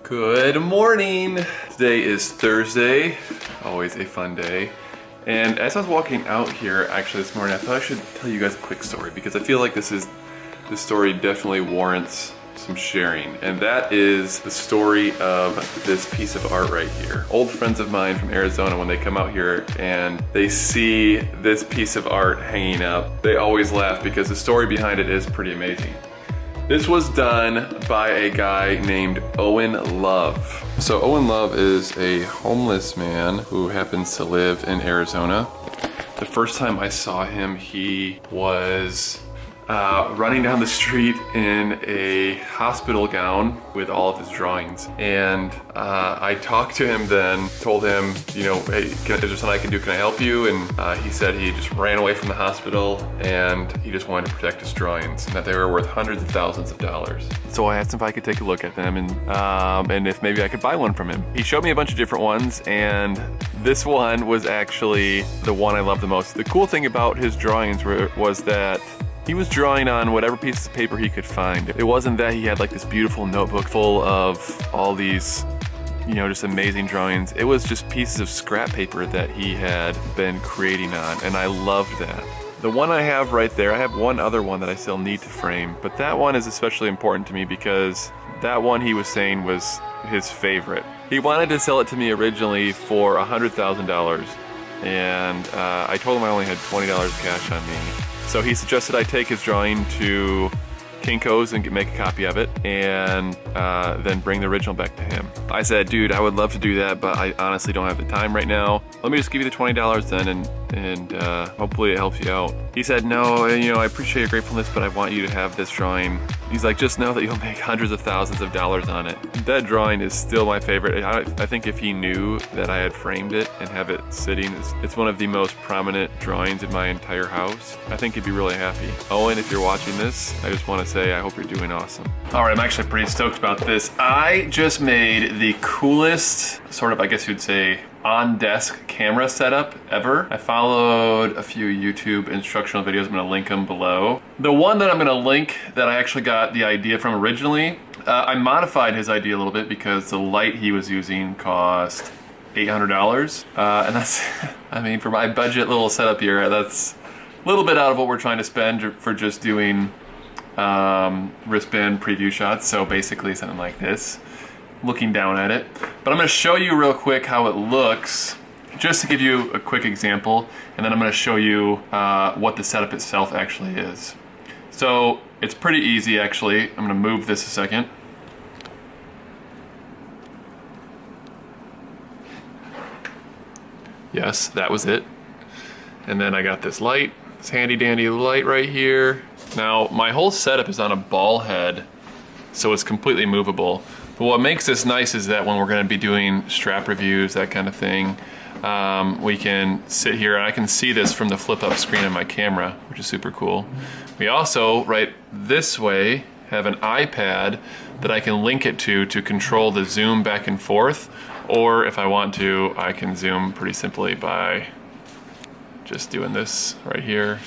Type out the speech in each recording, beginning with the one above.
Good morning! Today is Thursday, always a fun day. And as I was walking out here actually this morning, I thought I should tell you guys a quick story because I feel like this story definitely warrants some sharing. And that is the story of this piece of art right here. Old friends of mine from Arizona, when they come out here and they see this piece of art hanging up, they always laugh because the story behind it is pretty amazing. This was done by a guy named Owen Love. So Owen Love is a homeless man who happens to live in Arizona. The first time I saw him, he was running down the street in a hospital gown with all of his drawings. And I talked to him then, told him, you know, hey, is there something I can do? Can I help you? And he said he just ran away from the hospital and he just wanted to protect his drawings and that they were worth hundreds of thousands of dollars. So I asked him if I could take a look at them and if maybe I could buy one from him. He showed me a bunch of different ones, and this one was actually the one I loved the most. The cool thing about his drawings was that he was drawing on whatever pieces of paper he could find. It wasn't that he had like this beautiful notebook full of all these, you know, just amazing drawings. It was just pieces of scrap paper that he had been creating on, and I loved that. The one I have right there, I have one other one that I still need to frame, but that one is especially important to me because that one he was saying was his favorite. He wanted to sell it to me originally for $100,000, and I told him I only had $20 cash on me. So he suggested I take his drawing to Kinko's and make a copy of it and then bring the original back to him. I said, dude, I would love to do that, but I honestly don't have the time right now. Let me just give you the $20 then and hopefully it helps you out. He said, no, you know, I appreciate your gratefulness, but I want you to have this drawing. He's like, just know that you'll make hundreds of thousands of dollars on it. That drawing is still my favorite. I think if he knew that I had framed it and have it sitting, it's one of the most prominent drawings in my entire house. I think he'd be really happy. Owen, if you're watching this, I just want to say I hope you're doing awesome. All right, I'm actually pretty stoked about this. I just made the coolest, sort of, I guess you'd say, on-desk camera setup ever. I followed a few YouTube instructional videos. I'm gonna link them below. The one that I'm gonna link that I actually got the idea from originally, I modified his idea a little bit because the light he was using cost $800. And that's, I mean, for my budget little setup here, that's a little bit out of what we're trying to spend for just doing wristband preview shots. So basically something like this, looking down at it. But I'm gonna show you real quick how it looks, just to give you a quick example, and then I'm gonna show you what the setup itself actually is. So it's pretty easy actually. I'm gonna move this a second. Yes, that was it. And then I got this light, this handy dandy light right here. Now my whole setup is on a ball head, so it's completely movable. But what makes this nice is that when we're gonna be doing strap reviews, that kind of thing, we can sit here and I can see this from the flip up screen on my camera, which is super cool. We also, right this way, have an iPad that I can link it to control the zoom back and forth, or if I want to, I can zoom pretty simply by just doing this right here.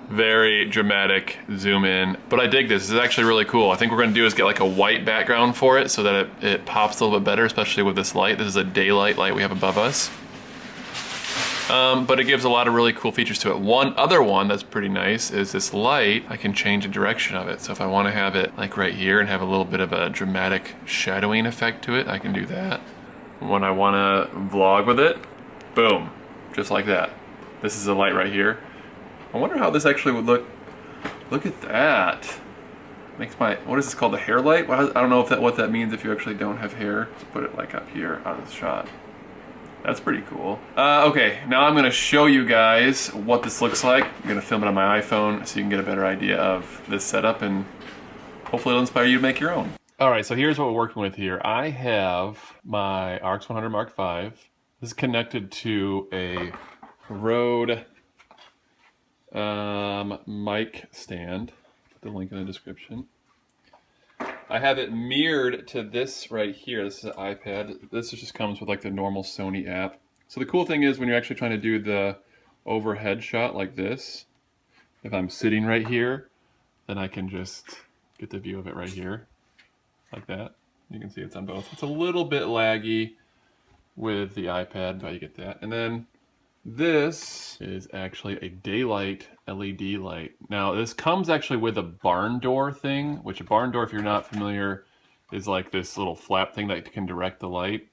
Very dramatic zoom in, but I dig this. This is actually really cool. I think what we're gonna do is get like a white background for it so that it pops a little bit better, especially with this light. This is a daylight light we have above us. But it gives a lot of really cool features to it. One other one that's pretty nice is this light. I can change the direction of it. So if I wanna have it like right here and have a little bit of a dramatic shadowing effect to it, I can do that. When I wanna vlog with it, boom, just like that. This is a light right here. I wonder how this actually would look. Look at that. Makes my, what is this called, the hair light? I don't know if what that means if you actually don't have hair. Just put it like up here out of the shot. That's pretty cool. Okay, now I'm gonna show you guys what this looks like. I'm gonna film it on my iPhone so you can get a better idea of this setup and hopefully it'll inspire you to make your own. All right, so here's what we're working with here. I have my RX 100 Mark V. This is connected to a Rode mic stand. Put the link in the description. I have it mirrored to this right here. This is an iPad. This just comes with like the normal Sony app. So the cool thing is when you're actually trying to do the overhead shot like this, if I'm sitting right here, then I can just get the view of it right here, like that. You can see it's on both. It's a little bit laggy with the iPad, but you get that. And then this is actually a daylight LED light. Now this comes actually with a barn door thing, which a barn door, if you're not familiar, is like this little flap thing that can direct the light.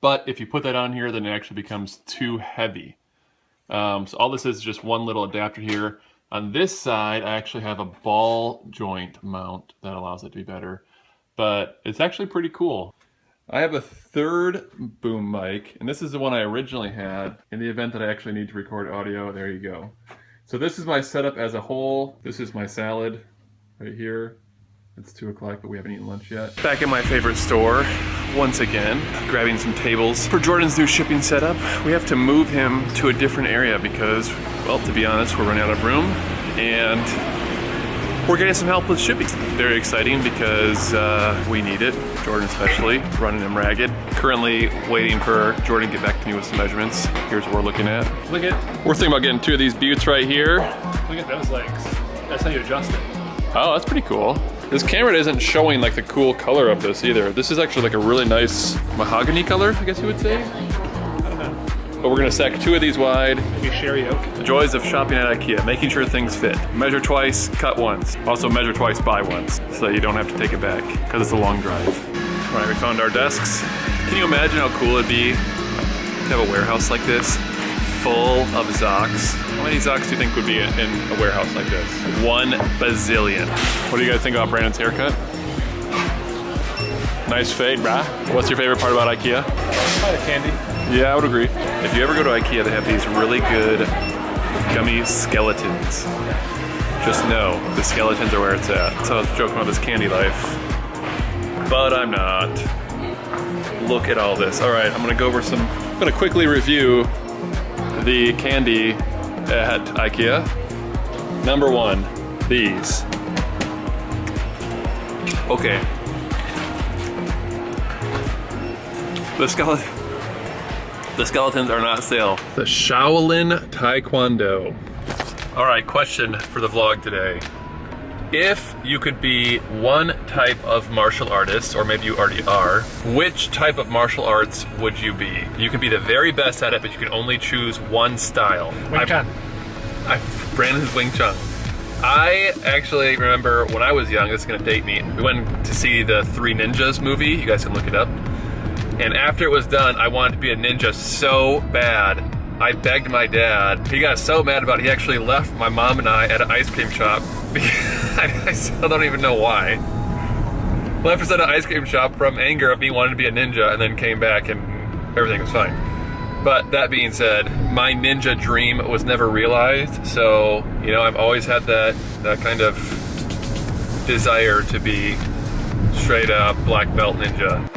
But if you put that on here, then it actually becomes too heavy. So all this is just one little adapter here. On this side, I actually have a ball joint mount that allows it to be better. But it's actually pretty cool. I have a third boom mic, and this is the one I originally had in the event that I actually need to record audio. There you go. So this is my setup as a whole. This is my salad right here. It's 2 o'clock, but we haven't eaten lunch yet. Back at my favorite store, once again, grabbing some tables for Jordan's new shipping setup. We have to move him to a different area because, well, to be honest, we're running out of room, and we're getting some help with shipping. Very exciting because we need it, Jordan especially, running him ragged. Currently waiting for Jordan to get back to me with some measurements. Here's what we're looking at. We're thinking about getting 2 of these buttes right here. Look at those legs. That's how you adjust it. Oh, that's pretty cool. This camera isn't showing like the cool color of this either. This is actually like a really nice mahogany color, I guess you would say. I don't know. But we're gonna stack 2 of these wide. Maybe sherry oak. The joys of shopping at IKEA, making sure things fit. Measure twice, cut once. Also measure twice, buy once, so you don't have to take it back, because it's a long drive. All right, we found our desks. Can you imagine how cool it'd be to have a warehouse like this, full of Zocs? How many Zocs do you think would be in a warehouse like this? 1 bazillion. What do you guys think about Brandon's haircut? Nice fade, brah. What's your favorite part about IKEA? Probably candy. Yeah, I would agree. If you ever go to IKEA, they have these really good gummy skeletons. Just know, the skeletons are where it's at. So I was joking about this candy life, but I'm not. Look at all this. All right, I'm gonna quickly review the candy at IKEA. Number 1, these. Okay. The skeletons are not sale. The Shaolin Taekwondo. All right, question for the vlog today. If you could be one type of martial artist, or maybe you already are, which type of martial arts would you be? You can be the very best at it, but you can only choose one style. Wing Chun. Brandon's Wing Chun. I actually remember when I was young, this is gonna date me, we went to see the 3 Ninjas movie, you guys can look it up. And after it was done, I wanted to be a ninja so bad. I begged my dad. He got so mad about it, he actually left my mom and I at an ice cream shop. I still don't even know why. Left us at an ice cream shop from anger of me wanting to be a ninja, and then came back and everything was fine. But that being said, my ninja dream was never realized. So, you know, I've always had that kind of desire to be straight up black belt ninja.